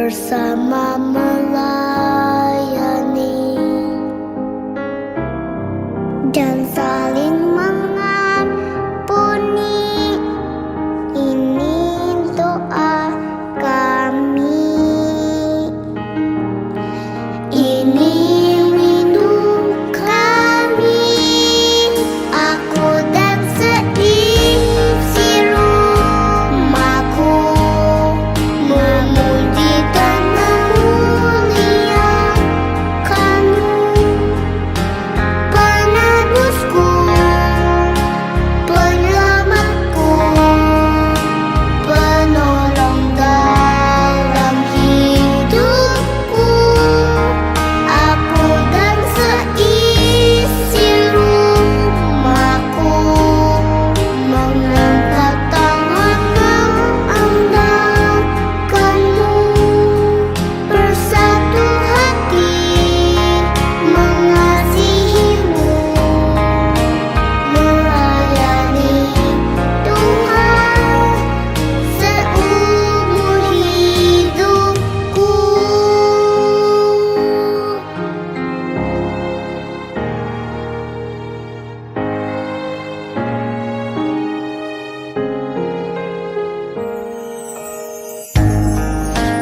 bersama melayani dan saling mengampuni. Ini doa kami. Ini rindu kami, aku dan seisi rumahku, memuji dan memuliakan-Mu, penebusku, penyelamatku, penolong dalam hidupku. Aku dan seisi rumahku mengangkat tangan mengandalkan-Mu, bersatu hati mengasihi-Mu, melayani Tuhan seumur hidupku.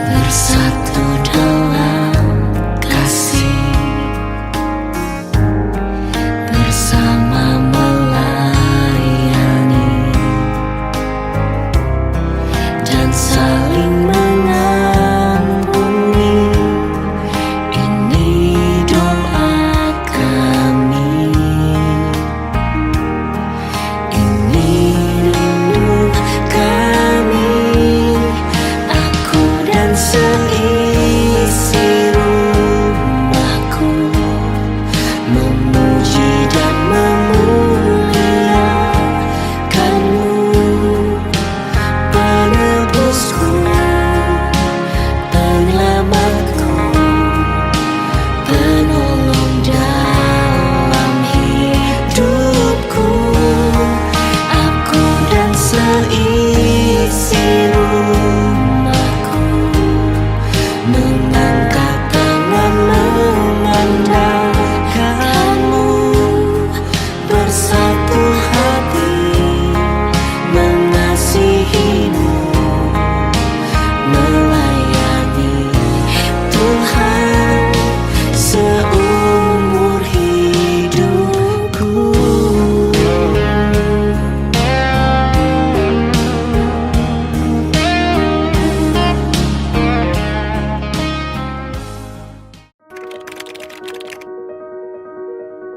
Bersatu dalam kasih, bersama melayani dan saling mengampuni. Ini doa kami, ini rindu kami, aku dan seisi rumahku, memuji dan memuliakan-Mu, penebusku, penyelamatku, penolong dalam hidupku. Aku dan seisi rumahku mengangkat tangan mengandalkan-Mu, bersatu hati mengasihi-Mu, melayani Tuhan seumur hidupku.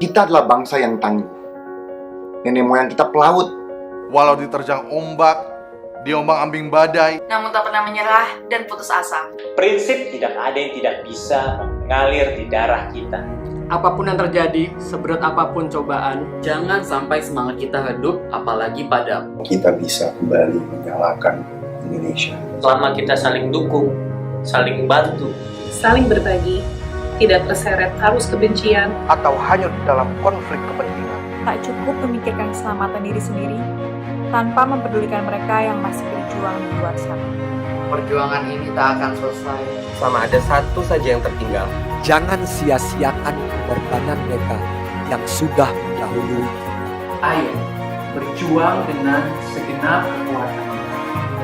Kita adalah bangsa yang tangguh. Nenek moyang kita pelaut. Walau diterjang ombak, diombang-ambing badai, namun tak pernah menyerah dan putus asa. Prinsip tidak ada yang tidak bisa mengalir di darah kita. Apapun yang terjadi, seberat apapun cobaan, Jangan sampai semangat kita redup, apalagi padamu. Kita bisa kembali menyalakan Indonesia. Selama kita saling dukung, saling bantu, saling berbagi, tidak terseret arus kebencian, atau hanyut dalam konflik kepentingan. Tak cukup memikirkan keselamatan diri sendiri tanpa mempedulikan mereka yang masih berjuang di luar sana. perjuangan ini tak akan selesai Selama ada satu saja yang tertinggal. Jangan sia-siakan pengorbanan mereka yang sudah mendahului. Ayo, berjuang dengan segenap kekuatan.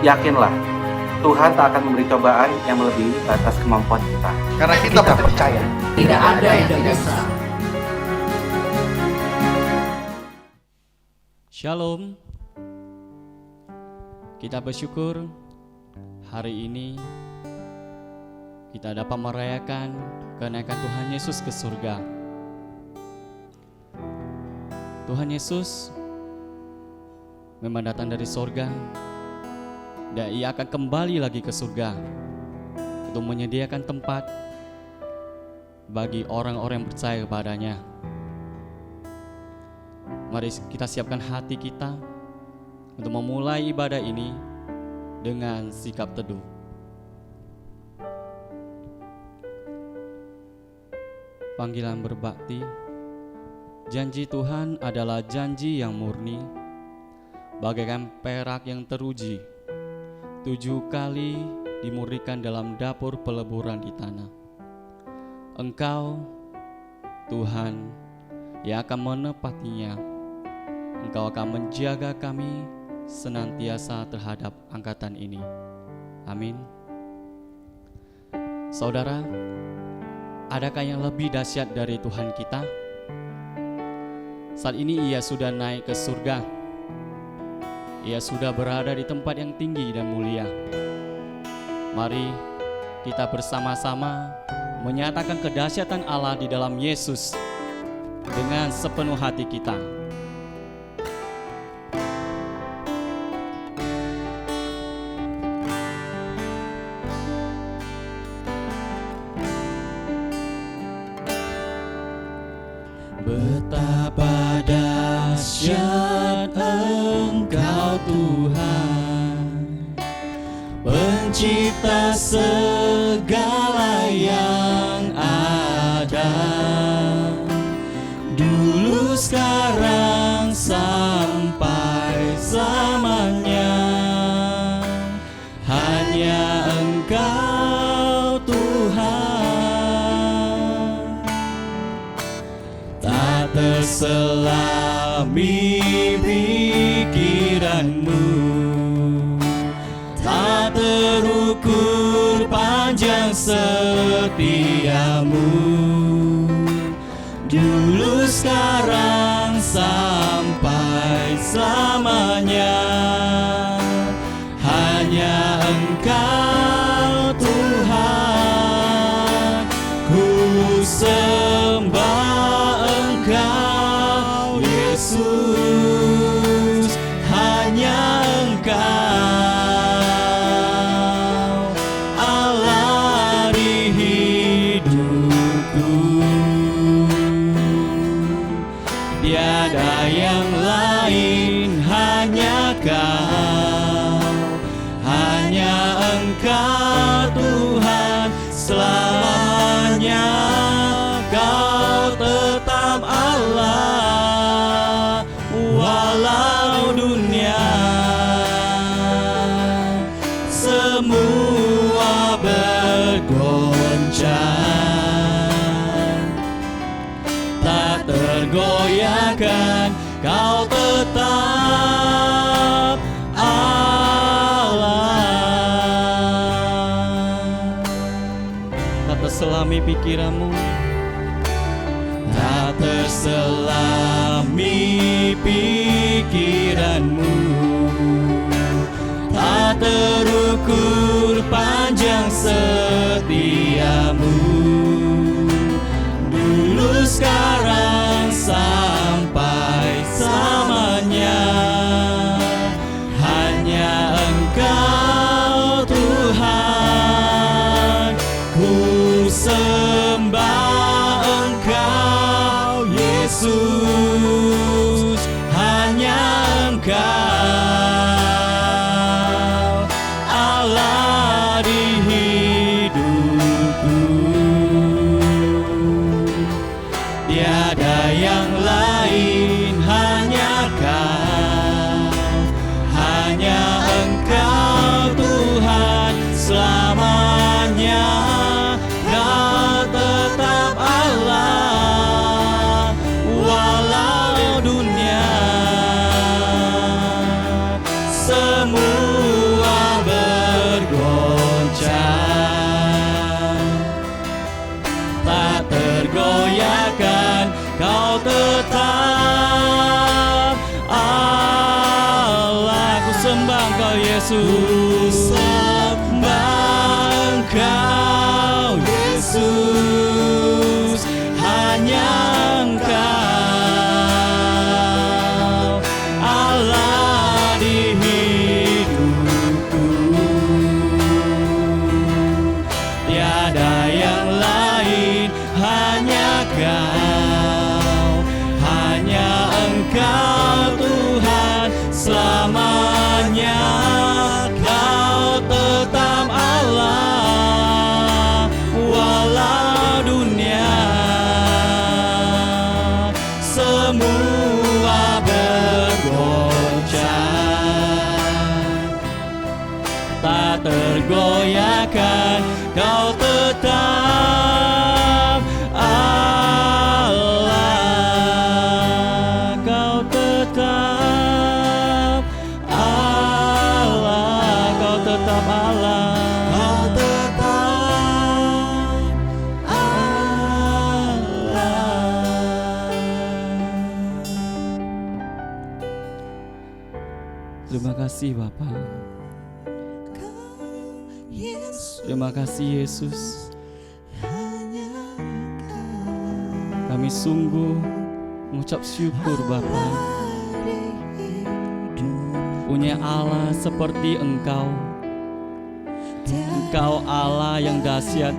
Yakinlah, Tuhan tak akan memberi cobaan yang melebihi batas kemampuan kita. Karena kita percaya. Tidak ada yang tidak bisa. Shalom. Kita bersyukur hari ini kita dapat merayakan kenaikan Tuhan Yesus ke surga. Tuhan Yesus memang datang dari surga dan Ia akan kembali lagi ke surga untuk menyediakan tempat bagi orang-orang yang percaya kepadanya. Mari kita siapkan hati kita untuk memulai ibadah ini dengan sikap teduh. Panggilan berbakti. Janji Tuhan adalah janji yang murni, bagaikan perak yang teruji 7 kali dimurnikan dalam dapur peleburan di tanah. Engkau, Tuhan, yang akan menepatinya. Engkau akan menjaga kami senantiasa terhadap angkatan ini. Amin. Saudara, adakah yang lebih dahsyat dari Tuhan kita? Saat ini Ia sudah naik ke surga. Ia sudah berada di tempat yang tinggi dan mulia. Mari kita bersama-sama menyatakan kedahsyatan Allah di dalam Yesus dengan sepenuh hati kita. Betapa dahsyat Engkau Tuhan, Pencipta segala yang ada, dulu, sekarang, sampai zamanya. Hanya Engkau Tuhan, tak terselami pikiranmu, tak terukur panjang setiamu, dulu, sekarang, sampai selamanya. Hanya Engkau Tuhan, ku sembah Engkau Yesus. Hanya Engkau Allah di hidupku, tiada yang lain, hanya Kau, hanya Engkau Tuhan selamanya. Kau tetap Allah walau dunia semua bergoncang, tak tergoyahkan. Kau tetap Allah. Tak terselami pikiranmu, tak terselami pikiranmu, tak terukur panjang setiamu, dulu, sekarang, sampai selamanya. Hanya Engkau Tuhan, ku sembah Engkau Yesus. Hanya Engkau Allah di hidupku, tiada yang lain, hanya Kau, hanya Engkau Tuhan selamanya. Kau tetap Allah walau dunia semua bergoncang, tak tergoyahkan. Kau tetap Allah. Ku sembah Engkau Yesus, sembah Engkau Yesus. Hanya Engkau Allah di hidupku, tiada yang lain, hanya Kau, hanya Engkau Tuhan selamanya. Kau tetap Allah tergoyahkan. Kau tetap Allah, Kau tetap Allah, Kau tetap Allah, Kau tetap Allah. Terima kasih Bapa. Terima kasih Yesus. Kami sungguh mengucap syukur Bapa, punya Allah seperti Engkau. Engkau Allah yang dahsyat.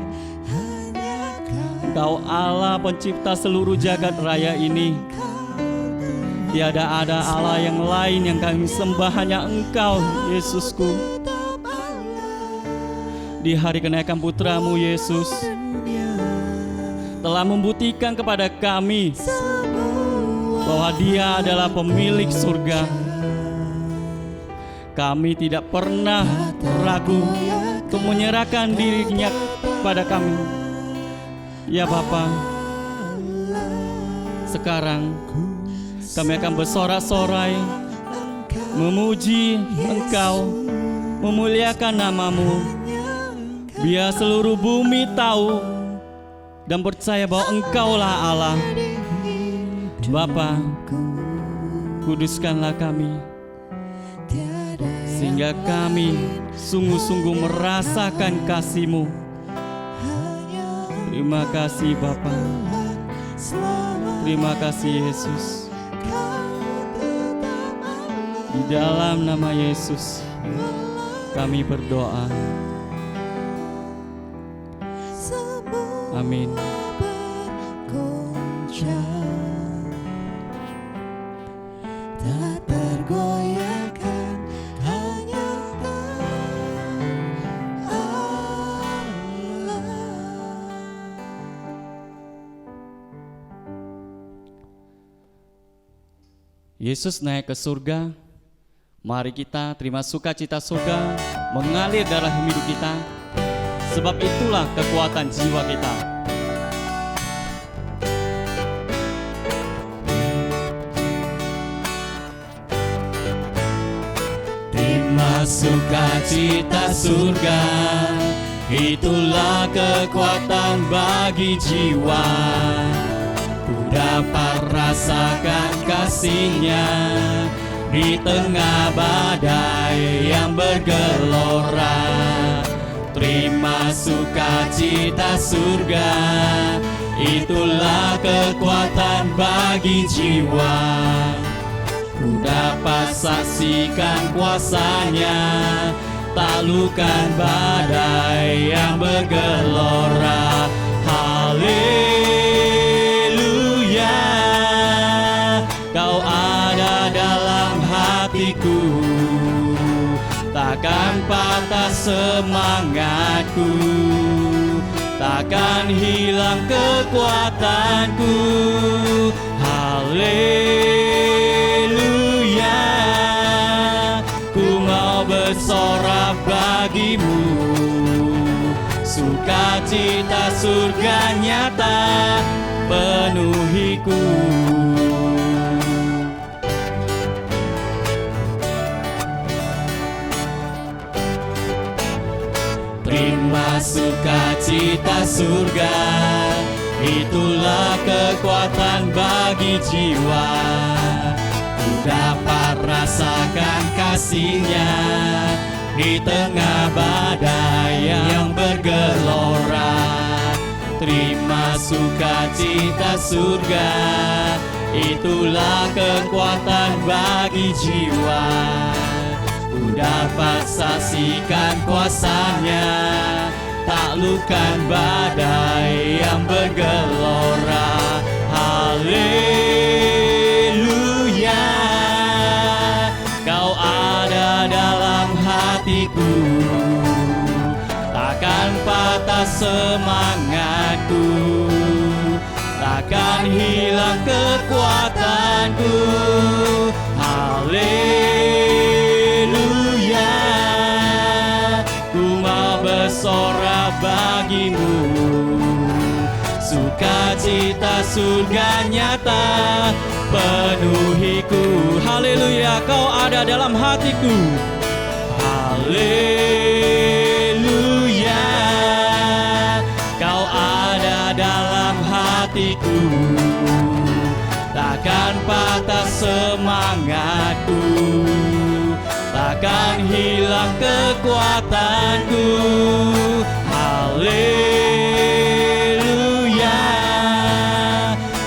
Engkau Allah pencipta seluruh jagat raya ini. Tiada ada Allah yang lain yang kami sembah, hanya Engkau, Yesusku. Di hari kenaikan Putramu Yesus telah membuktikan kepada kami bahwa Dia adalah pemilik surga. Kami tidak pernah ragu untuk menyerahkan dirinya pada kami. Ya Bapa, sekarang kami akan bersorak-sorai memuji Engkau, memuliakan nama-Mu. Biar seluruh bumi tahu dan percaya bahwa Engkaulah Allah. Bapa, kuduskanlah kami, sehingga kami sungguh-sungguh merasakan kasih-Mu. Terima kasih Bapa. Terima kasih Yesus. Di dalam nama Yesus kami berdoa. Amin. Tak tergoyahkan, hanya Allah. Yesus naik ke surga. Mari kita terima sukacita surga mengalir dalam hidup kita. Sebab itulah kekuatan jiwa kita. Terima sukacita surga, itulah kekuatan bagi jiwa. Ku dapat rasakan kasih-Nya di tengah badai yang bergelora. Terima sukacita surga, itulah kekuatan bagi jiwa. Ku dapat saksikan kuasa-Nya, taklukkan badai yang bergelora. Haleluya, Kau ada dalam hatiku. Takkan patah semangatku, takkan hilang kekuatanku. Haleluya, ku mau bersorak bagi-Mu. Sukacita surga nyata penuhiku. Terima sukacita surga, itulah kekuatan bagi jiwa. Ku dapat rasakan kasih-Nya di tengah badai yang bergelora. Terima sukacita surga, itulah kekuatan bagi jiwa. Ku dapat saksikan kuasa-Nya, taklukkan badai yang bergelora. Haleluya, Kau ada dalam hatiku. Takkan patah semangatku, takkan hilang kekuatanku. Haleluya, ku mau bersorak bagimu. Sukacita surga nyata penuhiku. Haleluya, kau ada dalam hatiku. Haleluya, kau ada dalam hatiku. Takkan patah semangatku, takkan hilang kekuatanku. Haleluya,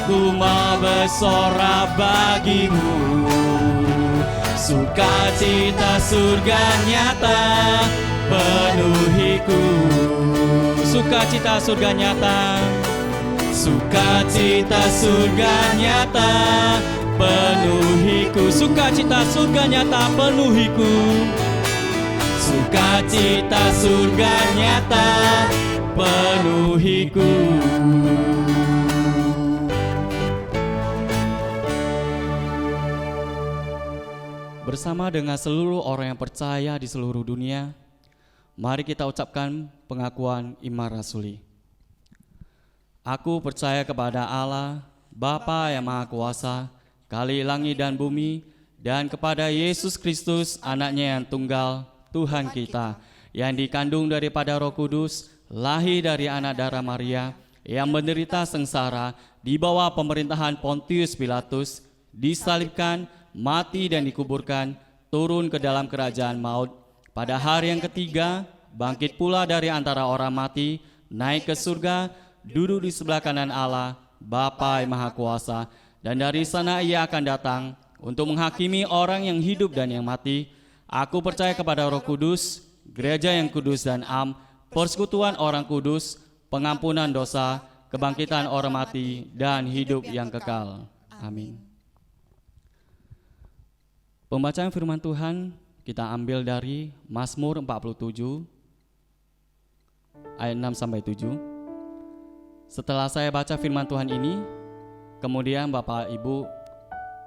ku mau bersorak bagimu. Sukacita surga nyata penuhiku. Sukacita surga nyata, sukacita surga nyata penuhiku. Sukacita surga nyata penuhiku. Sukacita surga nyata penuhiku. Bersama dengan seluruh orang yang percaya di seluruh dunia, mari kita ucapkan pengakuan iman rasuli. Aku percaya kepada Allah, Bapa yang Maha Kuasa, Kali langit dan bumi, dan kepada Yesus Kristus, anaknya yang tunggal, Tuhan kita, yang dikandung daripada Roh Kudus, lahir dari anak darah Maria, yang menderita sengsara di bawah pemerintahan Pontius Pilatus, disalibkan, mati dan dikuburkan, turun ke dalam kerajaan maut. Pada hari yang ketiga, bangkit pula dari antara orang mati, naik ke surga, duduk di sebelah kanan Allah, Bapa yang Maha Kuasa, dan dari sana ia akan datang untuk menghakimi orang yang hidup dan yang mati. Aku percaya kepada Roh Kudus, gereja yang kudus dan am, persekutuan orang kudus, pengampunan dosa, kebangkitan orang mati, dan hidup yang kekal. Amin. Pembacaan firman Tuhan kita ambil dari Mazmur 47 ayat 6-7. Setelah saya baca firman Tuhan ini, kemudian Bapak Ibu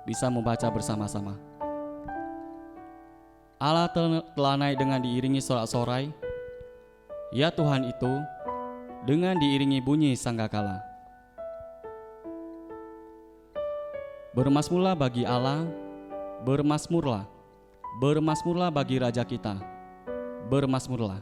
bisa membaca bersama-sama. Allah telah naik dengan diiringi sorak-sorai, ya Tuhan itu dengan diiringi bunyi sangkakala. Bermasmurlah bagi Allah, bermasmurlah, bermasmurlah bagi Raja kita, bermasmurlah.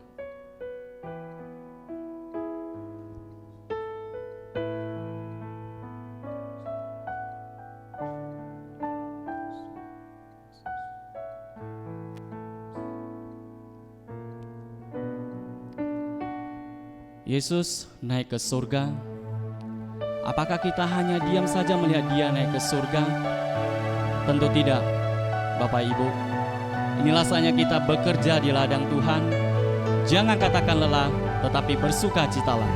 Yesus naik ke surga. Apakah kita hanya diam saja melihat dia naik ke surga? Tentu tidak, Bapak Ibu. Inilah saatnya kita bekerja di ladang Tuhan. Jangan katakan lelah, tetapi bersukacitalah.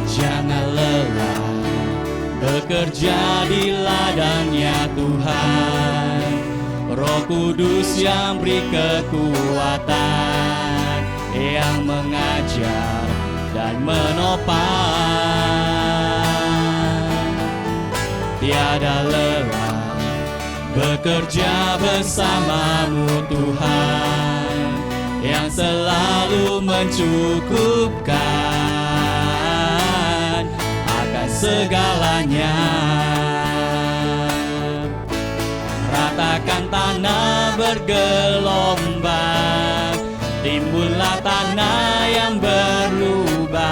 Jangan lelah, bekerja di ladangnya Tuhan. Roh Kudus yang beri kekuatan, yang mengajar dan menopang. Tiada lelah, bekerja bersamamu Tuhan, yang selalu mencukupkan akan segalanya. Ratakan tanah bergelombang, timbullah tanah yang berlubang,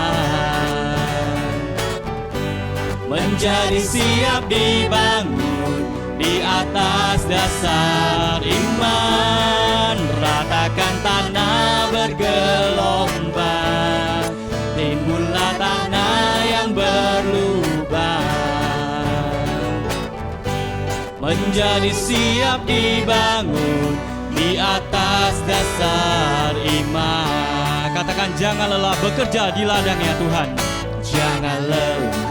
menjadi siap dibangun di atas dasar iman. Ratakan tanah bergelombang, timbullah tanah yang berlubang, menjadi siap dibangun di atas dasar iman. Katakan, jangan lelah bekerja di ladangnya Tuhan. Jangan lelah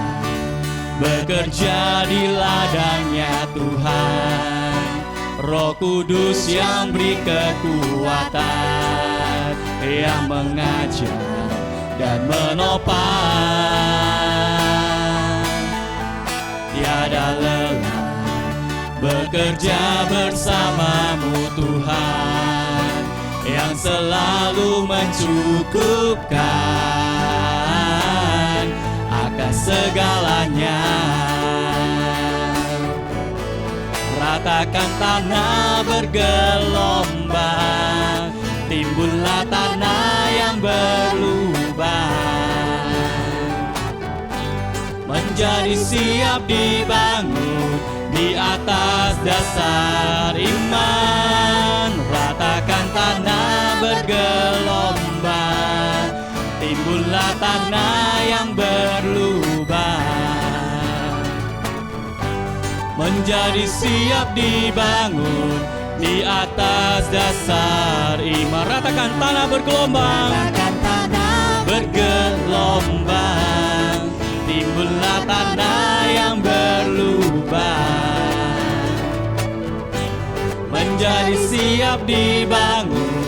bekerja di ladangnya Tuhan. Roh Kudus yang beri kekuatan, yang mengajar dan menopang. Tiada lelah, bekerja bersamamu Tuhan, yang selalu mencukupkan akan segalanya. Ratakan tanah bergelombang, timbullah tanah yang berlubang, menjadi siap dibangun di atas dasar iman. Ratakan tanah bergelombang, timbullah tanah yang berlubang, menjadi siap dibangun di atas dasar iman. Ratakan tanah bergelombang, bergelombang, timbullah tanah yang berlubang, menjadi siap dibangun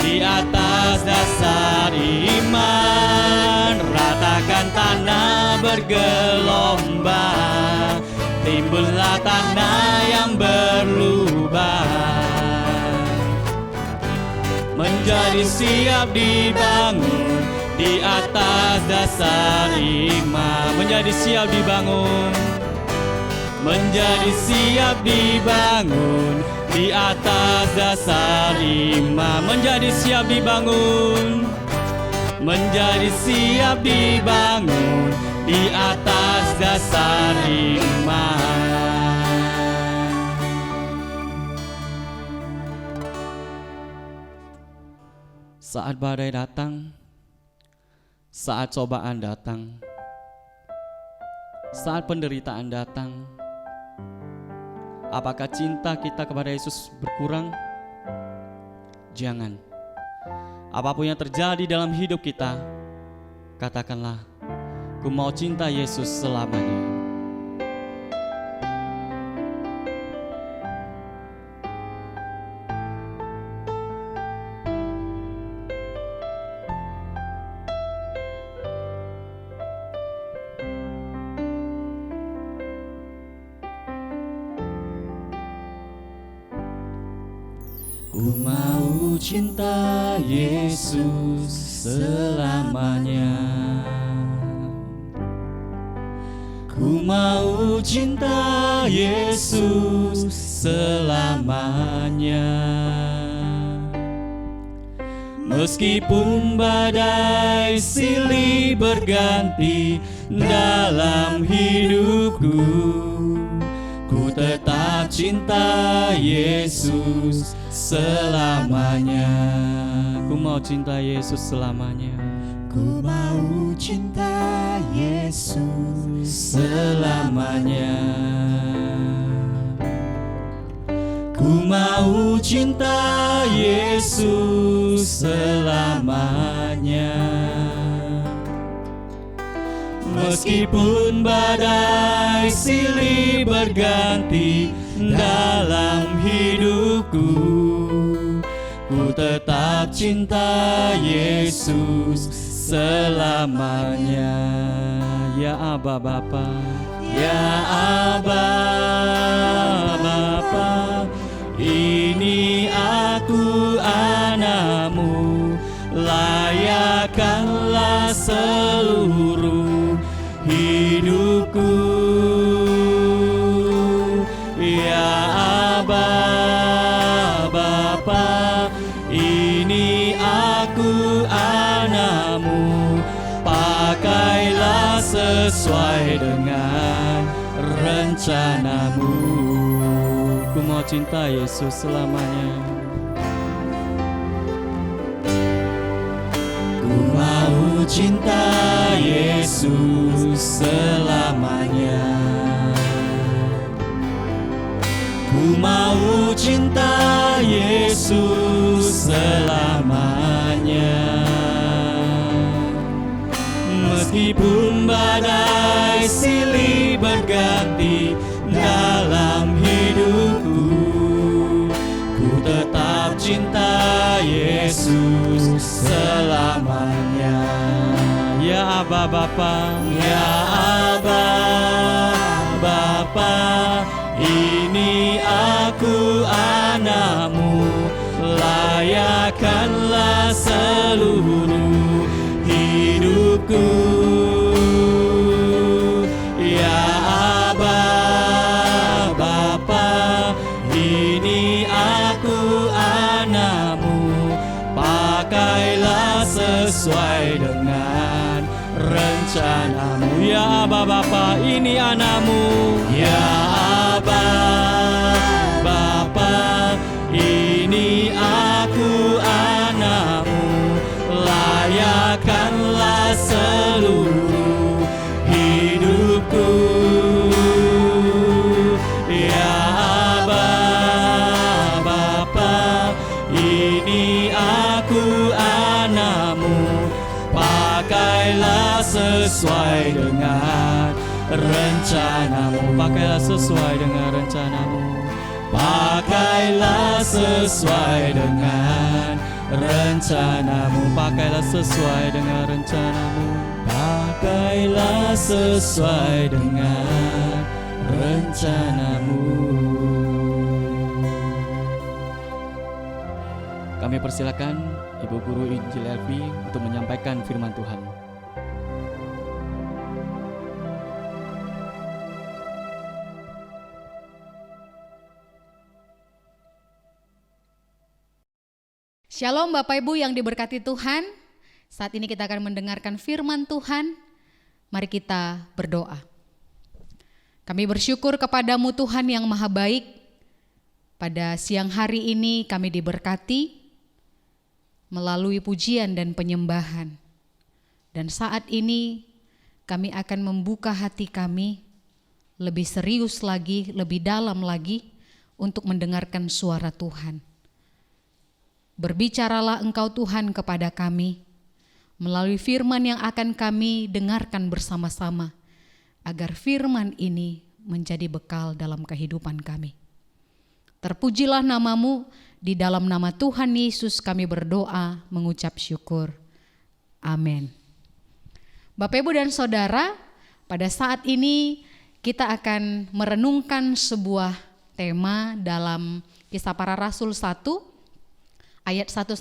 di atas dasar iman. Ratakan tanah bergelombang, timbullah tanah yang berlubang, menjadi siap dibangun di atas dasar iman. Menjadi siap dibangun, menjadi siap dibangun di atas dasar iman. Menjadi siap dibangun, menjadi siap dibangun di atas dasar iman. Saat badai datang, saat cobaan datang, saat penderitaan datang, apakah cinta kita kepada Yesus berkurang? Jangan. Apapun yang terjadi dalam hidup kita, katakanlah, ku mau cinta Yesus selamanya. Ku mau cinta Yesus selamanya. Ku mau cinta Yesus selamanya. Meskipun badai silih berganti dalam hidupku, ku tetap cinta Yesus selamanya. Ku mau cinta Yesus selamanya. Ku mau cinta Yesus selamanya. Ku mau cinta Yesus selamanya. Meskipun badai silih berganti dalam hidupku, ku tetap cinta Yesus selamanya. Ya Aba Bapa, ya Aba Bapa, ini aku anakmu, layakkanlah seluruh hidupku. Ya Aba Bapa, ini aku anakmu, pakailah sesuai dengan rencanamu. Ku mau cinta Yesus selamanya. Ku mau cinta Yesus selamanya. Ku mau cinta Yesus selamanya. Meskipun badai silih berganti dalam hidupku, ku tetap cinta Yesus selamanya. Ya Aba Bapa, ya Aba Bapa, ini sesuai dengan rencanamu. Ya Aba Bapa, ini anakmu. Ya Aba Bapa, ini aku anakmu. Layakkanlah seluruh hidupku. Ya Aba Bapa, ini aku anakmu. Pakailah sesuai dengan rencanamu. Pakailah sesuai dengan rencanamu. Pakailah sesuai dengan rencanamu. Pakailah sesuai dengan rencanamu. Pakailah sesuai dengan rencanamu. Kami persilakan Ibu Guru Injil Elvi untuk menyampaikan firman Tuhan. Shalom Bapak Ibu yang diberkati Tuhan. Saat ini kita akan mendengarkan firman Tuhan. Mari kita berdoa. Kami bersyukur kepadamu Tuhan yang maha baik. Pada siang hari ini kami diberkati melalui pujian dan penyembahan. Dan saat ini kami akan membuka hati kami lebih serius lagi, lebih dalam lagi untuk mendengarkan suara Tuhan. Berbicaralah Engkau Tuhan kepada kami melalui firman yang akan kami dengarkan bersama-sama, agar firman ini menjadi bekal dalam kehidupan kami. Terpujilah namamu, di dalam nama Tuhan Yesus kami berdoa mengucap syukur. Amin. Bapak Ibu dan Saudara, pada saat ini kita akan merenungkan sebuah tema dalam Kisah Para Rasul 1 ayat 1-11.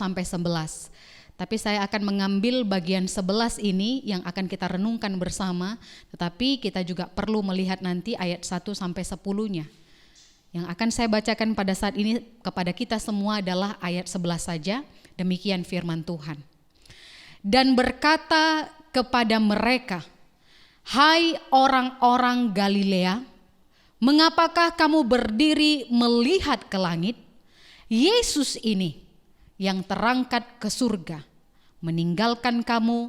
Tapi saya akan mengambil bagian 11 ini yang akan kita renungkan bersama, tetapi kita juga perlu melihat nanti ayat 1-10-nya. Yang akan saya bacakan pada saat ini kepada kita semua adalah ayat 11 saja, demikian firman Tuhan. Dan berkata kepada mereka, "Hai orang-orang Galilea, mengapakah kamu berdiri melihat ke langit? Yesus ini yang terangkat ke surga, meninggalkan kamu,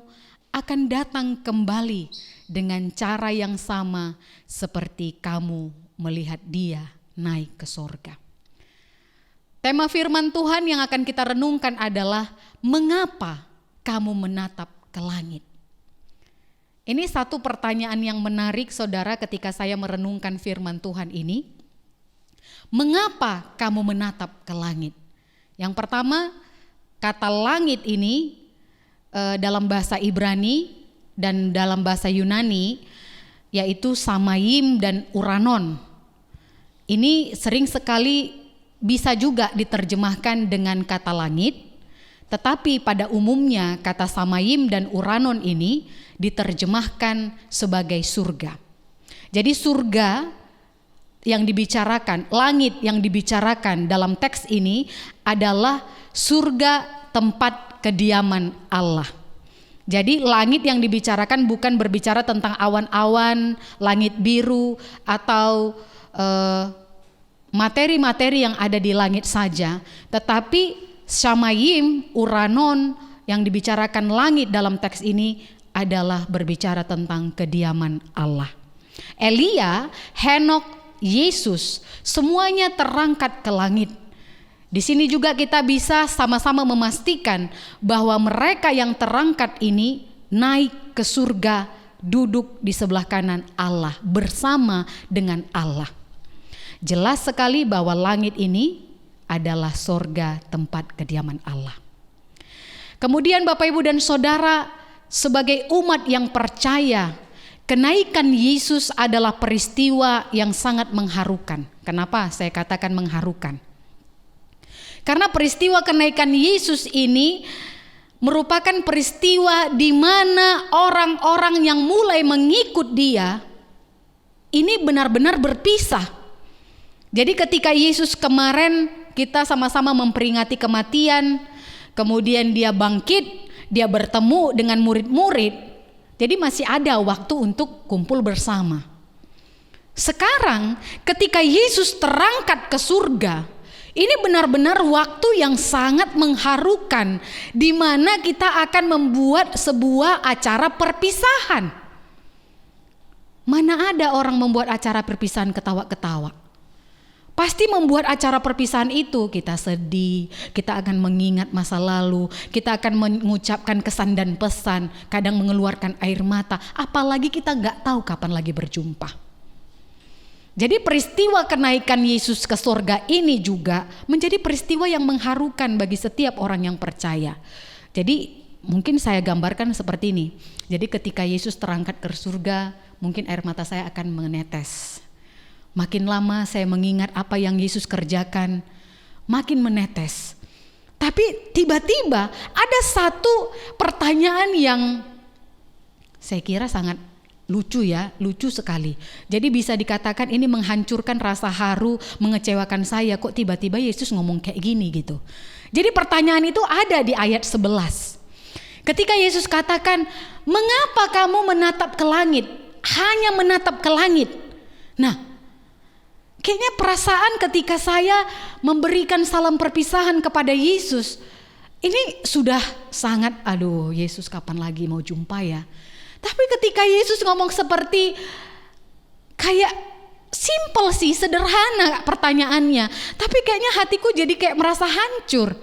akan datang kembali dengan cara yang sama seperti kamu melihat dia naik ke surga." Tema firman Tuhan yang akan kita renungkan adalah mengapa kamu menatap ke langit. Ini satu pertanyaan yang menarik saudara ketika saya merenungkan firman Tuhan ini. Mengapa kamu menatap ke langit? Yang pertama, kata langit ini dalam bahasa Ibrani dan dalam bahasa Yunani yaitu Samayim dan Uranon. Ini sering sekali bisa juga diterjemahkan dengan kata langit, tetapi pada umumnya kata Samayim dan Uranon ini diterjemahkan sebagai surga. Jadi surga yang dibicarakan, langit yang dibicarakan dalam teks ini adalah surga tempat kediaman Allah. Jadi langit yang dibicarakan bukan berbicara tentang awan-awan, langit biru atau materi-materi yang ada di langit saja, tetapi Samayim, Uranon yang dibicarakan langit dalam teks ini adalah berbicara tentang kediaman Allah. Elia, Henok, Yesus, semuanya terangkat ke langit. Di sini juga kita bisa sama-sama memastikan bahwa mereka yang terangkat ini naik ke surga, duduk di sebelah kanan Allah bersama dengan Allah. Jelas sekali bahwa langit ini adalah sorga tempat kediaman Allah. Kemudian Bapak Ibu dan Saudara, sebagai umat yang percaya, kenaikan Yesus adalah peristiwa yang sangat mengharukan. Kenapa saya katakan mengharukan? Karena peristiwa kenaikan Yesus ini merupakan peristiwa di mana orang-orang yang mulai mengikut dia ini benar-benar berpisah. Jadi ketika Yesus kemarin kita sama-sama memperingati kematian, kemudian dia bangkit dia bertemu dengan murid-murid, jadi masih ada waktu untuk kumpul bersama. Sekarang ketika Yesus terangkat ke surga, ini benar-benar waktu yang sangat mengharukan, di mana kita akan membuat sebuah acara perpisahan. Mana ada orang membuat acara perpisahan ketawa-ketawa? Pasti membuat acara perpisahan itu kita sedih, kita akan mengingat masa lalu, kita akan mengucapkan kesan dan pesan, kadang mengeluarkan air mata, apalagi kita nggak tahu kapan lagi berjumpa. Jadi peristiwa kenaikan Yesus ke surga ini juga menjadi peristiwa yang mengharukan bagi setiap orang yang percaya. Jadi mungkin saya gambarkan seperti ini. Jadi ketika Yesus terangkat ke surga, mungkin air mata saya akan menetes. Makin lama saya mengingat apa yang Yesus kerjakan, makin menetes. Tapi tiba-tiba ada satu pertanyaan yang saya kira sangat lucu ya, lucu sekali. Jadi bisa dikatakan ini menghancurkan rasa haru, mengecewakan saya. Kok tiba-tiba Yesus ngomong kayak gini gitu. Jadi pertanyaan itu ada di ayat 11. Ketika Yesus katakan, mengapa kamu menatap ke langit? Hanya menatap ke langit. Nah, kayaknya perasaan ketika saya memberikan salam perpisahan kepada Yesus, ini sudah sangat, aduh Yesus kapan lagi mau jumpa ya. Tapi ketika Yesus ngomong seperti, kayak simple sih, sederhana pertanyaannya. Tapi kayaknya hatiku jadi kayak merasa hancur.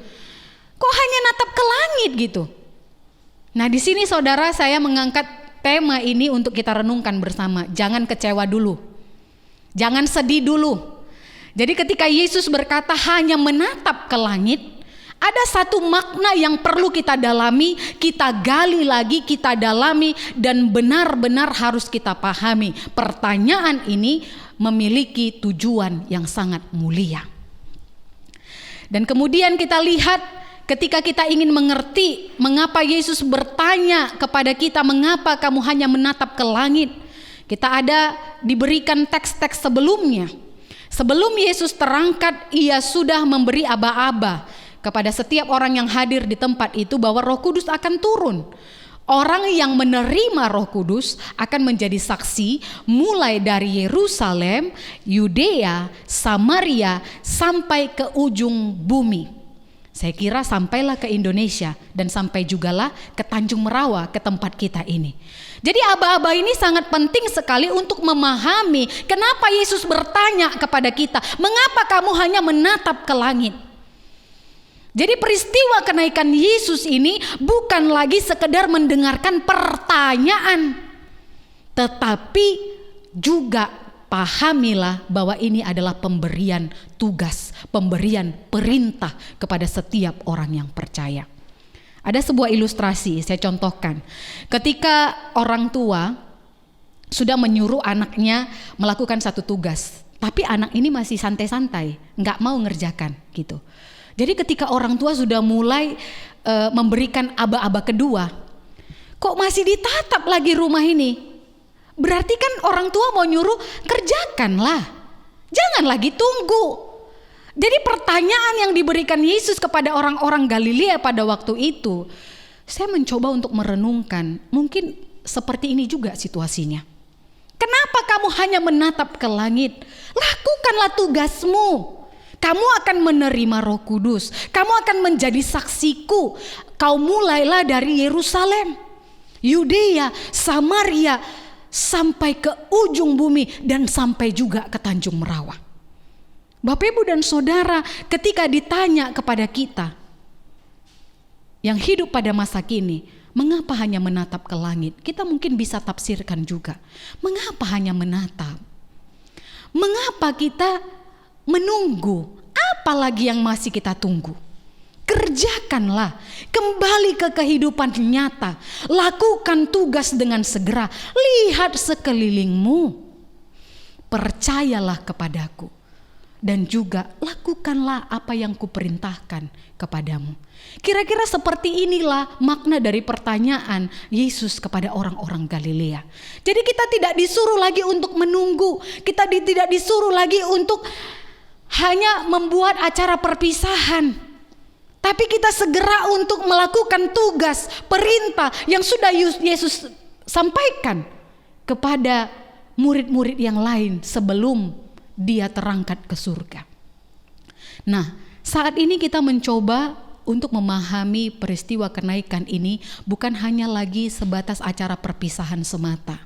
Kok hanya natap ke langit gitu? Nah di sini saudara, saya mengangkat tema ini untuk kita renungkan bersama. Jangan kecewa dulu. Jangan sedih dulu. Jadi ketika Yesus berkata hanya menatap ke langit, ada satu makna yang perlu kita dalami, kita gali lagi, kita dalami, dan benar-benar harus kita pahami. Pertanyaan ini memiliki tujuan yang sangat mulia. Dan kemudian kita lihat ketika kita ingin mengerti mengapa Yesus bertanya kepada kita, mengapa kamu hanya menatap ke langit? Kita ada diberikan teks-teks sebelumnya. Sebelum Yesus terangkat, ia sudah memberi aba-aba kepada setiap orang yang hadir di tempat itu bahwa Roh Kudus akan turun. Orang yang menerima Roh Kudus akan menjadi saksi mulai dari Yerusalem, Yudea, Samaria sampai ke ujung bumi. Saya kira sampailah ke Indonesia dan sampai jugalah ke Tanjung Merawa, ke tempat kita ini. Jadi aba-aba ini sangat penting sekali untuk memahami kenapa Yesus bertanya kepada kita, mengapa kamu hanya menatap ke langit? Jadi peristiwa kenaikan Yesus ini bukan lagi sekedar mendengarkan pertanyaan, tetapi juga pahamilah bahwa ini adalah pemberian tugas, pemberian perintah kepada setiap orang yang percaya. Ada sebuah ilustrasi, saya contohkan. Ketika orang tua sudah menyuruh anaknya melakukan satu tugas, tapi anak ini masih santai-santai, nggak mau ngerjakan gitu. Jadi ketika orang tua sudah mulai memberikan aba-aba kedua, kok masih ditatap lagi rumah ini? Berarti kan orang tua mau nyuruh, kerjakanlah, jangan lagi tunggu. Jadi pertanyaan yang diberikan Yesus kepada orang-orang Galilea pada waktu itu, saya mencoba untuk merenungkan, mungkin seperti ini juga situasinya. Kenapa kamu hanya menatap ke langit? Lakukanlah tugasmu. Kamu akan menerima Roh Kudus, kamu akan menjadi saksiku. Kau mulailah dari Yerusalem, Yudea, Samaria, sampai ke ujung bumi dan sampai juga ke Tanjung Merawa. Bapak, Ibu, dan Saudara, ketika ditanya kepada kita yang hidup pada masa kini, mengapa hanya menatap ke langit? Kita mungkin bisa tafsirkan juga. Mengapa hanya menatap? Mengapa kita menunggu? Apalagi yang masih kita tunggu? Kerjakanlah, kembali ke kehidupan nyata, lakukan tugas dengan segera, lihat sekelilingmu, percayalah kepadaku, dan juga lakukanlah apa yang kuperintahkan kepadamu. Kira-kira seperti inilah makna dari pertanyaan Yesus kepada orang-orang Galilea. Jadi kita tidak disuruh lagi untuk menunggu, kita tidak disuruh lagi untuk hanya membuat acara perpisahan. Tapi kita segera untuk melakukan tugas, perintah yang sudah Yesus sampaikan kepada murid-murid yang lain sebelum dia terangkat ke surga. Nah, saat ini kita mencoba untuk memahami peristiwa kenaikan ini bukan hanya lagi sebatas acara perpisahan semata.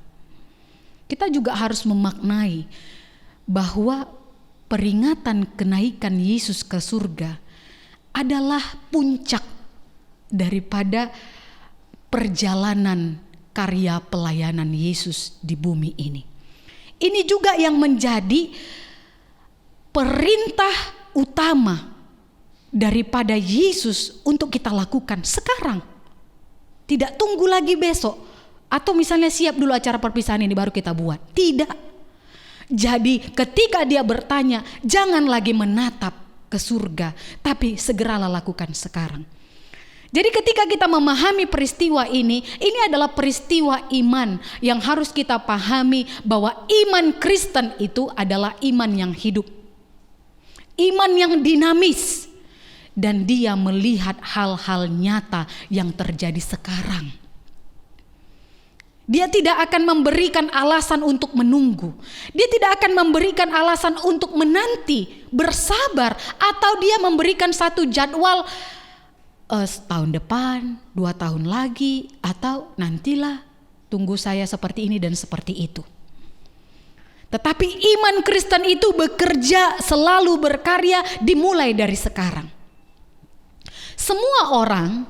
Kita juga harus memaknai bahwa peringatan kenaikan Yesus ke surga adalah puncak daripada perjalanan karya pelayanan Yesus di bumi ini. Ini juga yang menjadi perintah utama daripada Yesus untuk kita lakukan sekarang. Tidak tunggu lagi besok, atau misalnya siap dulu acara perpisahan ini baru kita buat. Tidak. Jadi ketika dia bertanya, jangan lagi menatap ke surga, tapi segeralah lakukan sekarang. Jadi ketika kita memahami peristiwa ini adalah peristiwa iman yang harus kita pahami bahwa iman Kristen itu adalah iman yang hidup. Iman yang dinamis. Dan dia melihat hal-hal nyata yang terjadi sekarang. Dia tidak akan memberikan alasan untuk menunggu. Dia tidak akan memberikan alasan untuk menanti, bersabar, atau dia memberikan satu jadwal setahun depan, 2 tahun lagi, atau nantilah tunggu saya seperti ini dan seperti itu. Tetapi iman Kristen itu bekerja, selalu berkarya, dimulai dari sekarang. Semua orang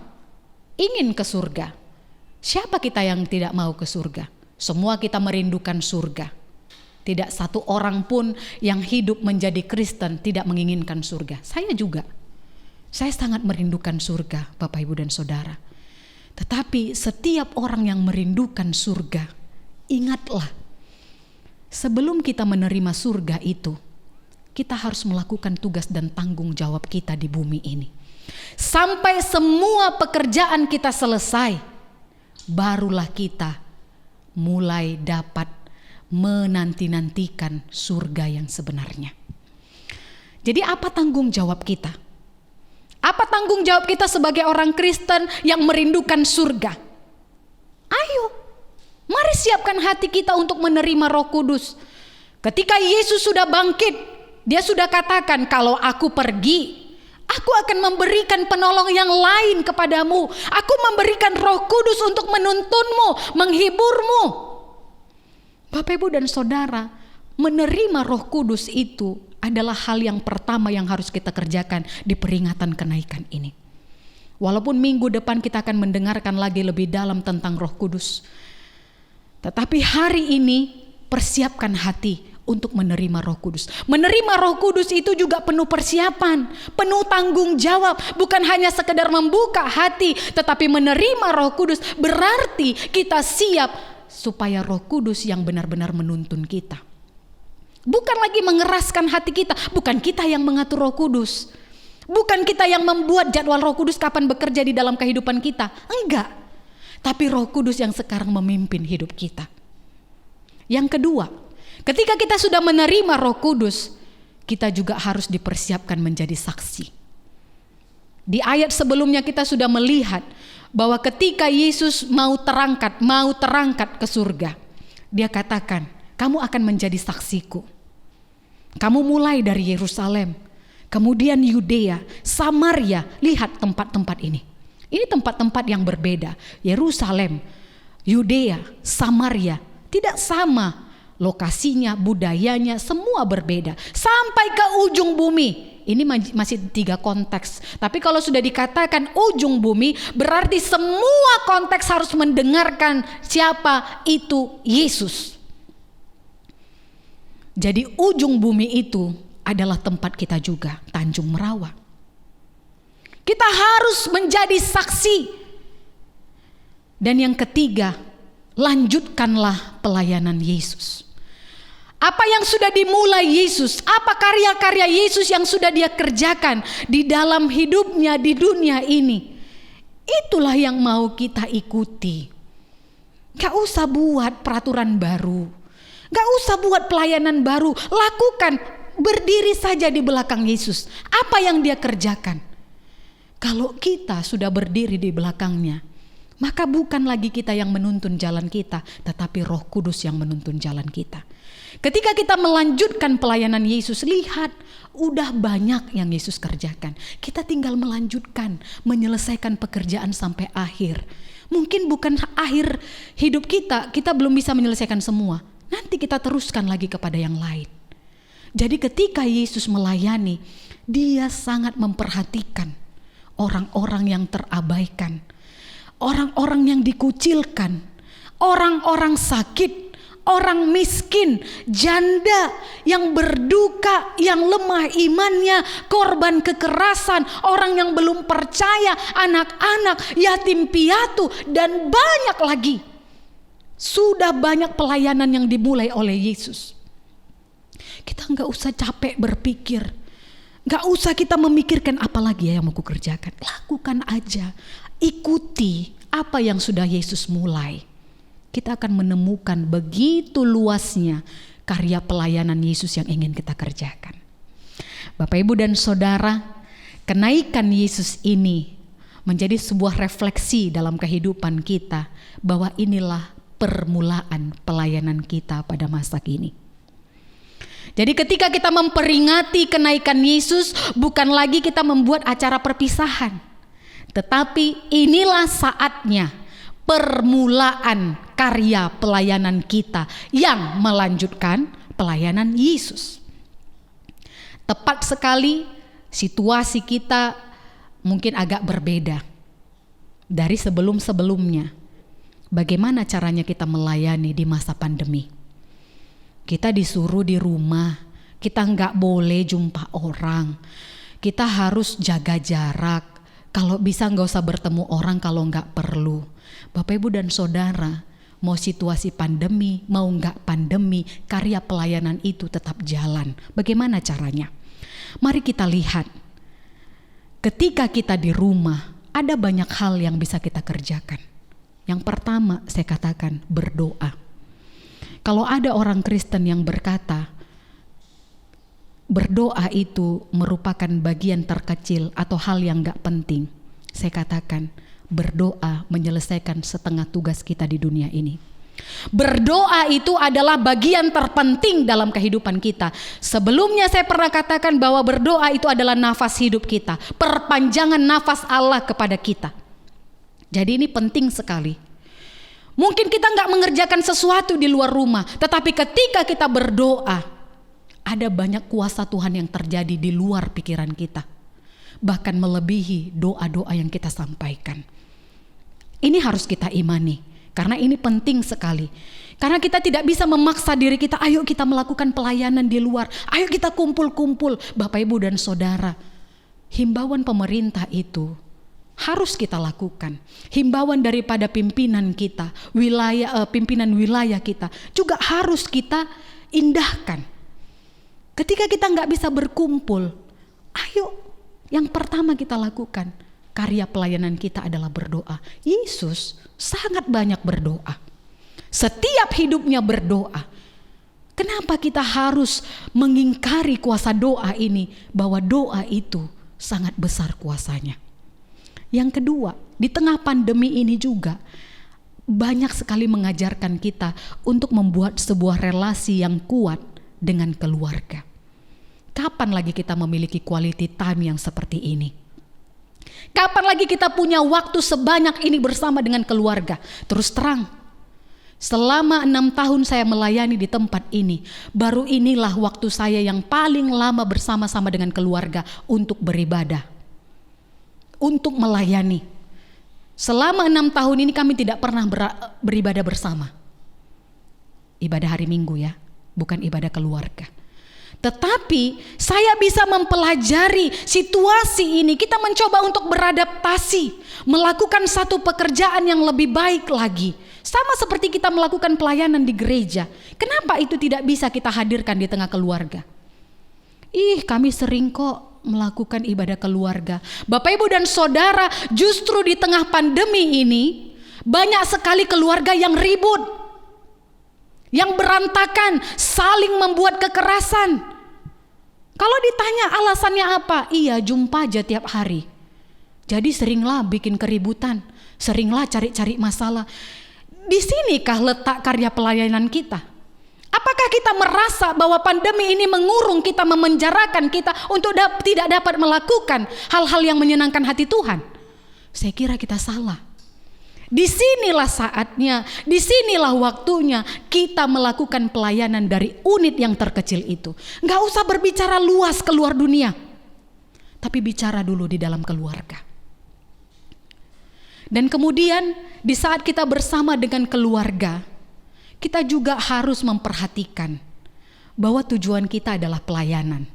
ingin ke surga. Siapa kita yang tidak mau ke surga? Semua kita merindukan surga. Tidak satu orang pun yang hidup menjadi Kristen tidak menginginkan surga. Saya juga. Saya sangat merindukan surga, Bapak, Ibu, dan Saudara. Tetapi setiap orang yang merindukan surga, ingatlah, sebelum kita menerima surga itu, kita harus melakukan tugas dan tanggung jawab kita di bumi ini. Sampai semua pekerjaan kita selesai, barulah kita mulai dapat menanti-nantikan surga yang sebenarnya. Jadi apa tanggung jawab kita? Apa tanggung jawab kita sebagai orang Kristen yang merindukan surga? Ayo, mari siapkan hati kita untuk menerima Roh Kudus. Ketika Yesus sudah bangkit, dia sudah katakan, kalau aku pergi, aku akan memberikan penolong yang lain kepadamu. Aku memberikan Roh Kudus untuk menuntunmu, menghiburmu. Bapak, Ibu, dan Saudara, menerima Roh Kudus itu adalah hal yang pertama yang harus kita kerjakan di peringatan kenaikan ini. Walaupun minggu depan kita akan mendengarkan lagi lebih dalam tentang Roh Kudus, tetapi hari ini persiapkan hati untuk menerima Roh Kudus. Menerima Roh Kudus itu juga penuh persiapan, penuh tanggung jawab. Bukan hanya sekedar membuka hati, tetapi menerima Roh Kudus berarti kita siap supaya Roh Kudus yang benar-benar menuntun kita. Bukan lagi mengeraskan hati kita, bukan kita yang mengatur Roh Kudus. Bukan kita yang membuat jadwal Roh Kudus kapan bekerja di dalam kehidupan kita. Enggak. Tapi Roh Kudus yang sekarang memimpin hidup kita. Yang kedua, ketika kita sudah menerima Roh Kudus, kita juga harus dipersiapkan menjadi saksi. Di ayat sebelumnya kita sudah melihat bahwa ketika Yesus mau terangkat ke surga, dia katakan, kamu akan menjadi saksiku. Kamu mulai dari Yerusalem, kemudian Yudea, Samaria. Lihat tempat-tempat ini. Ini tempat-tempat yang berbeda. Yerusalem, Yudea, Samaria, tidak sama lokasinya, budayanya, semua berbeda. Sampai ke ujung bumi. Ini masih 3 konteks. Tapi kalau sudah dikatakan ujung bumi, berarti semua konteks harus mendengarkan siapa itu Yesus. Jadi ujung bumi itu adalah tempat kita juga, Tanjung Merawa. Kita harus menjadi saksi. Dan yang ketiga, lanjutkanlah pelayanan Yesus. Apa yang sudah dimulai Yesus, apa karya-karya Yesus yang sudah dia kerjakan di dalam hidupnya di dunia ini, itulah yang mau kita ikuti. Gak usah buat peraturan baru, gak usah buat pelayanan baru. Lakukan, berdiri saja di belakang Yesus. Apa yang dia kerjakan? Kalau kita sudah berdiri di belakangnya, maka bukan lagi kita yang menuntun jalan kita, tetapi Roh Kudus yang menuntun jalan kita. Ketika kita melanjutkan pelayanan Yesus, lihat, udah banyak yang Yesus kerjakan. Kita tinggal melanjutkan, menyelesaikan pekerjaan sampai akhir. Mungkin bukan akhir hidup kita belum bisa menyelesaikan semua. Nanti kita teruskan lagi kepada yang lain. Jadi ketika Yesus melayani, dia sangat memperhatikan orang-orang yang terabaikan, orang-orang yang dikucilkan, orang-orang sakit, orang miskin, janda yang berduka, yang lemah imannya, korban kekerasan, orang yang belum percaya, anak-anak, yatim piatu, dan banyak lagi. Sudah banyak pelayanan yang dimulai oleh Yesus. Kita nggak usah capek berpikir, nggak usah kita memikirkan apa lagi yang mau kukerjakan. Lakukan aja, ikuti apa yang sudah Yesus mulai. Kita akan menemukan begitu luasnya karya pelayanan Yesus yang ingin kita kerjakan. Bapak, Ibu, dan Saudara, kenaikan Yesus ini menjadi sebuah refleksi dalam kehidupan kita bahwa inilah permulaan pelayanan kita pada masa kini. Jadi ketika kita memperingati kenaikan Yesus, bukan lagi kita membuat acara perpisahan, tetapi inilah saatnya permulaan karya pelayanan kita yang melanjutkan pelayanan Yesus. Tepat sekali, situasi kita mungkin agak berbeda dari sebelum-sebelumnya. Bagaimana caranya kita melayani di masa pandemi? Kita disuruh di rumah, kita nggak boleh jumpa orang, kita harus jaga jarak. Kalau bisa nggak usah bertemu orang kalau nggak perlu. Bapak, Ibu, dan Saudara, mau situasi pandemi, mau nggak pandemi, karya pelayanan itu tetap jalan. Bagaimana caranya? Mari kita lihat. Ketika kita di rumah, ada banyak hal yang bisa kita kerjakan. Yang pertama, saya katakan berdoa. Kalau ada orang Kristen yang berkata, berdoa itu merupakan bagian terkecil atau hal yang gak penting, saya katakan berdoa menyelesaikan setengah tugas kita di dunia ini. Berdoa itu adalah bagian terpenting dalam kehidupan kita. Sebelumnya saya pernah katakan bahwa berdoa itu adalah nafas hidup kita, perpanjangan nafas Allah kepada kita. Jadi ini penting sekali. Mungkin kita gak mengerjakan sesuatu di luar rumah, tetapi ketika kita berdoa, ada banyak kuasa Tuhan yang terjadi di luar pikiran kita, bahkan melebihi doa-doa yang kita sampaikan. Ini harus kita imani, karena ini penting sekali. Karena kita tidak bisa memaksa diri kita, ayo kita melakukan pelayanan di luar, ayo kita kumpul-kumpul. Bapak, Ibu, dan Saudara, himbauan pemerintah itu harus kita lakukan. Himbauan daripada pimpinan kita, pimpinan wilayah kita juga harus kita indahkan. Ketika kita nggak bisa berkumpul, ayo yang pertama kita lakukan, karya pelayanan kita adalah berdoa. Yesus sangat banyak berdoa. Setiap hidupnya berdoa. Kenapa kita harus mengingkari kuasa doa ini? Bahwa doa itu sangat besar kuasanya. Yang kedua, di tengah pandemi ini juga banyak sekali mengajarkan kita untuk membuat sebuah relasi yang kuat dengan keluarga. Kapan lagi kita memiliki quality time yang seperti ini? Kapan lagi kita punya waktu sebanyak ini bersama dengan keluarga? Terus terang, selama 6 tahun saya melayani di tempat ini, baru inilah waktu saya yang paling lama bersama-sama dengan keluarga untuk beribadah, untuk melayani. Selama 6 tahun ini kami tidak pernah beribadah bersama. Ibadah hari Minggu ya, bukan ibadah keluarga. Tetapi saya bisa mempelajari situasi ini. Kita mencoba untuk beradaptasi, melakukan satu pekerjaan yang lebih baik lagi. Sama seperti kita melakukan pelayanan di gereja. Kenapa itu tidak bisa kita hadirkan di tengah keluarga? Kami sering kok melakukan ibadah keluarga. Bapak, Ibu, dan Saudara, justru di tengah pandemi ini banyak sekali keluarga yang ribut, yang berantakan, saling membuat kekerasan. Kalau ditanya alasannya apa? Iya, jumpa aja tiap hari. Jadi seringlah bikin keributan, seringlah cari-cari masalah. Di sinikah letak karya pelayanan kita? Apakah kita merasa bahwa pandemi ini mengurung kita, memenjarakan kita untuk tidak dapat melakukan hal-hal yang menyenangkan hati Tuhan? Saya kira kita salah. Disinilah saatnya, disinilah waktunya kita melakukan pelayanan dari unit yang terkecil itu. Gak usah berbicara luas ke luar dunia, tapi bicara dulu di dalam keluarga. Dan kemudian di saat kita bersama dengan keluarga, kita juga harus memperhatikan bahwa tujuan kita adalah pelayanan.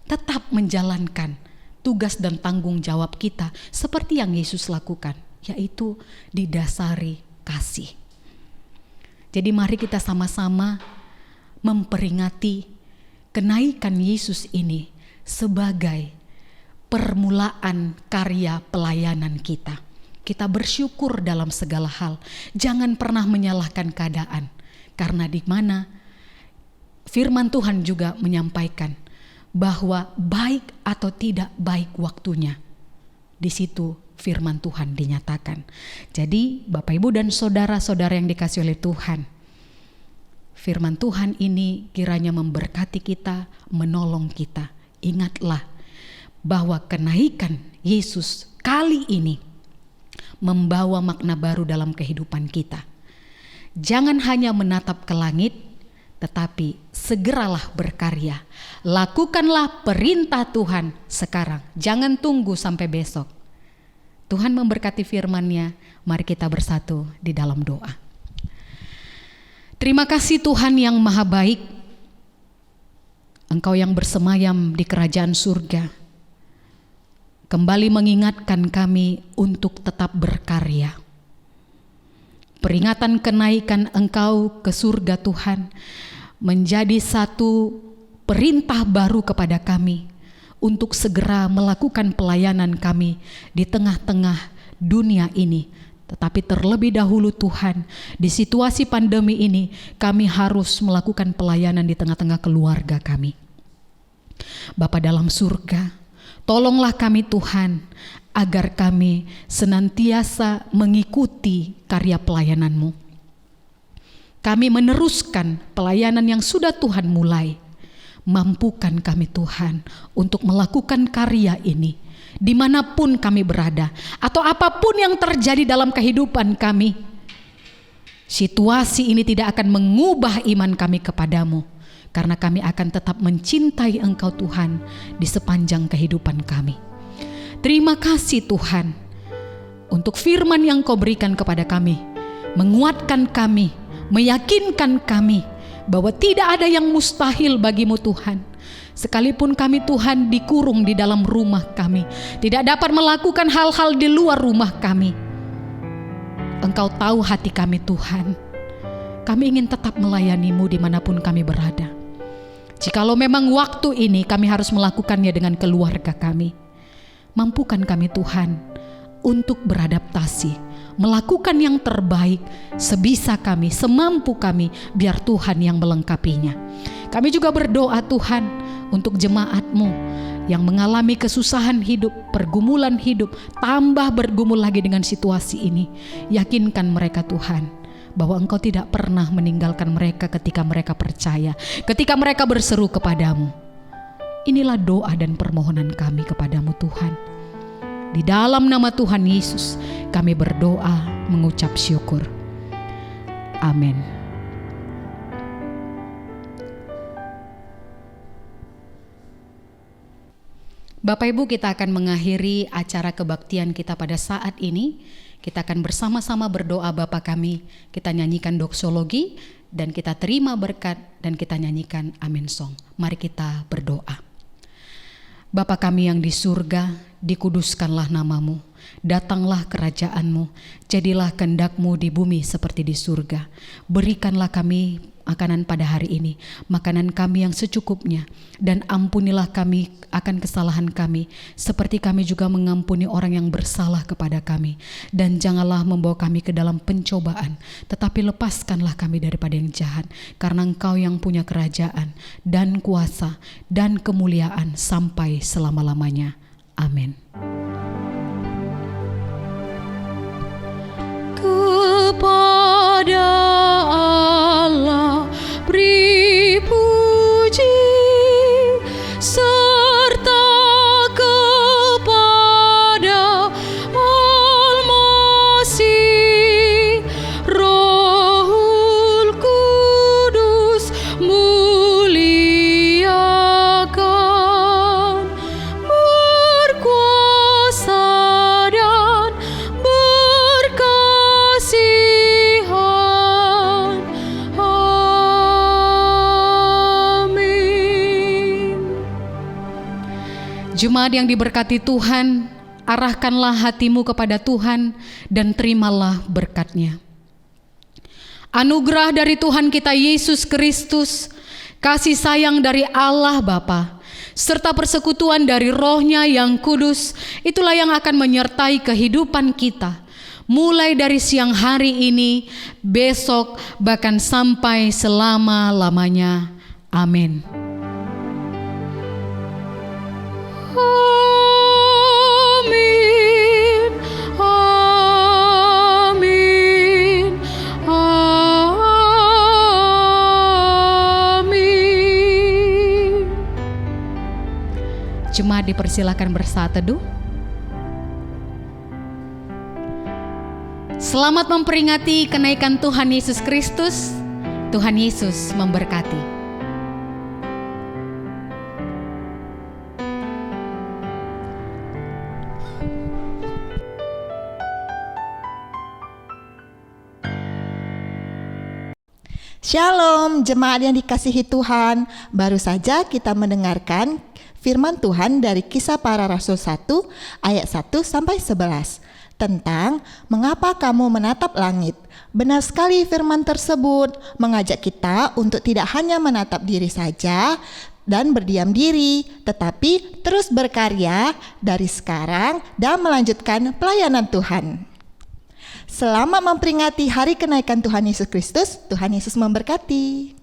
Tetap menjalankan tugas dan tanggung jawab kita seperti yang Yesus lakukan, yaitu didasari kasih. Jadi mari kita sama-sama memperingati kenaikan Yesus ini sebagai permulaan karya pelayanan kita. Kita bersyukur dalam segala hal. Jangan pernah menyalahkan keadaan. Karena di mana firman Tuhan juga menyampaikan bahwa baik atau tidak baik waktunya, di situ firman Tuhan dinyatakan. Jadi Bapak Ibu dan saudara-saudara yang dikasihi oleh Tuhan, firman Tuhan ini kiranya memberkati kita, menolong kita. Ingatlah bahwa kenaikan Yesus kali ini membawa makna baru dalam kehidupan kita. Jangan hanya menatap ke langit, tetapi segeralah berkarya. Lakukanlah perintah Tuhan sekarang. Jangan tunggu sampai besok. Tuhan memberkati firman-Nya. Mari kita bersatu di dalam doa. Terima kasih Tuhan yang maha baik. Engkau yang bersemayam di kerajaan surga, kembali mengingatkan kami untuk tetap berkarya. Peringatan kenaikan Engkau ke surga Tuhan menjadi satu perintah baru kepada kami untuk segera melakukan pelayanan kami di tengah-tengah dunia ini. Tetapi terlebih dahulu Tuhan, di situasi pandemi ini kami harus melakukan pelayanan di tengah-tengah keluarga kami. Bapa dalam surga, tolonglah kami Tuhan, agar kami senantiasa mengikuti karya pelayanan-Mu. Kami meneruskan pelayanan yang sudah Tuhan mulai. Mampukan kami Tuhan untuk melakukan karya ini dimanapun kami berada, atau apapun yang terjadi dalam kehidupan kami. Situasi ini tidak akan mengubah iman kami kepadamu, karena kami akan tetap mencintai Engkau Tuhan di sepanjang kehidupan kami. Terima kasih Tuhan untuk firman yang Kau berikan kepada kami, menguatkan kami, meyakinkan kami bahwa tidak ada yang mustahil bagimu Tuhan. Sekalipun kami Tuhan dikurung di dalam rumah kami, tidak dapat melakukan hal-hal di luar rumah kami, Engkau tahu hati kami Tuhan. Kami ingin tetap melayani-Mu dimanapun kami berada. Jikalau memang waktu ini kami harus melakukannya dengan keluarga kami, mampukan kami Tuhan untuk beradaptasi, melakukan yang terbaik sebisa kami, semampu kami, biar Tuhan yang melengkapinya. Kami juga berdoa Tuhan untuk jemaat-Mu yang mengalami kesusahan hidup, pergumulan hidup, tambah bergumul lagi dengan situasi ini. Yakinkan mereka Tuhan bahwa Engkau tidak pernah meninggalkan mereka ketika mereka percaya, ketika mereka berseru kepadamu. Inilah doa dan permohonan kami kepadamu Tuhan. Di dalam nama Tuhan Yesus kami berdoa mengucap syukur. Amin. Bapak Ibu, kita akan mengakhiri acara kebaktian kita pada saat ini. Kita akan bersama-sama berdoa Bapa kami. Kita nyanyikan doksologi dan kita terima berkat dan kita nyanyikan Amin Song. Mari kita berdoa. Bapa kami yang di surga, dikuduskanlah nama-Mu. Datanglah kerajaan-Mu, jadilah kehendak-Mu di bumi seperti di surga. Berikanlah kami makanan pada hari ini, makanan kami yang secukupnya, dan ampunilah kami akan kesalahan kami, seperti kami juga mengampuni orang yang bersalah kepada kami. Dan janganlah membawa kami ke dalam pencobaan, tetapi lepaskanlah kami daripada yang jahat, karena Engkau yang punya kerajaan, dan kuasa, dan kemuliaan sampai selama-lamanya. Amin. Allah beri puji, serta kepada Al-Masih, Rohul Kudus muliakan, berkuasa dan berkasihan. Amin. Jemaat yang diberkati Tuhan, arahkanlah hatimu kepada Tuhan dan terimalah berkat-Nya. Anugerah dari Tuhan kita Yesus Kristus, kasih sayang dari Allah Bapa, serta persekutuan dari Roh-Nya yang kudus, itulah yang akan menyertai kehidupan kita, mulai dari siang hari ini, besok, bahkan sampai selama-lamanya. Amin. Amin. Amin. Amin. Jemaat dipersilakan bersaat teduh. Selamat memperingati kenaikan Tuhan Yesus Kristus. Tuhan Yesus memberkati. Shalom, jemaat yang dikasihi Tuhan. Baru saja kita mendengarkan firman Tuhan dari Kisah Para Rasul 1 ayat 1 sampai 11 tentang mengapa kamu menatap langit. Benar sekali firman tersebut mengajak kita untuk tidak hanya menatap diri saja dan berdiam diri, tetapi terus berkarya dari sekarang dan melanjutkan pelayanan Tuhan. Selamat memperingati hari kenaikan Tuhan Yesus Kristus. Tuhan Yesus memberkati.